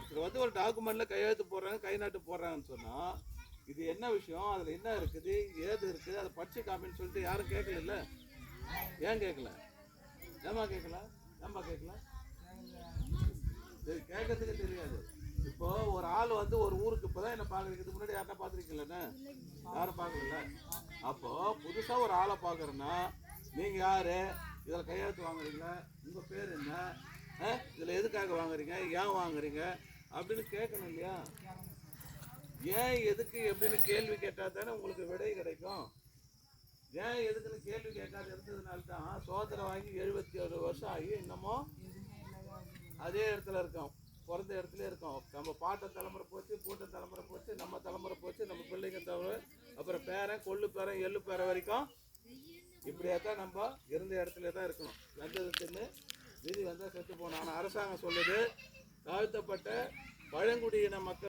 ஒருத்தர் வந்து ஒரு டாக்குமெண்ட்டில் கையெழுத்து போடுறாங்க, கை நாட்டு போடுறாங்கன்னு சொன்னால் இது என்ன விஷயம், அதில் என்ன இருக்குது, ஏது இருக்குது, அதை படிச்சு காமின்னு சொல்லிட்டு யாரும் கேட்கல. ஏன் கேட்கல? ஏமா கேட்கல? ஏன்பா கேட்கல? சரி, கேட்கறதுக்கு தெரியாது. இப்போ ஒரு ஆள் வந்து ஒரு ஊருக்கு இப்போதான் என்ன பார்க்குறீங்க, இதுக்கு முன்னாடி யாருன்னா பார்த்துருக்கீங்களே? யாரும் பார்க்கல. அப்போ புதுசாக ஒரு ஆளை பார்க்குறேன்னா நீங்கள் யார், இதில் கையெழுத்து வாங்குறீங்களா, உங்கள் பேர் என்ன, இதில் எதுக்காக வாங்குறீங்க, ஏன் வாங்குறீங்க அப்படின்னு கேட்கணும் இல்லையா? ஏன் எதுக்கு எப்படின்னு கேள்வி கேட்டால் தானே உங்களுக்கு விடை கிடைக்கும். ஏன் எதுக்குன்னு கேள்வி கேட்காது இருந்ததுனால தான் சுதந்திரம் வாங்கி 77 வருஷம் ஆகி இன்னமும் அதே இடத்துல இருக்கோம், பிறந்த இடத்துல இருக்கோம். நம்ம பாட்ட தலைமுறை போச்சு, பூட்ட தலைமுறை போச்சு, நம்ம தலைமுறை போச்சு, நம்ம பிள்ளைங்க தவிர அப்புறம் பேரன், கொள்ளு பேரன், எள்ளு பேரன் வரைக்கும் இப்படியே தான் நம்ம இருந்த இடத்துல தான் இருக்கணும். வந்தது தின்னு விதி வந்தால் செத்து போனோம். ஆனால் அரசாங்கம் சொல்லுது தாழ்த்தப்பட்ட பழங்குடியின மக்கள்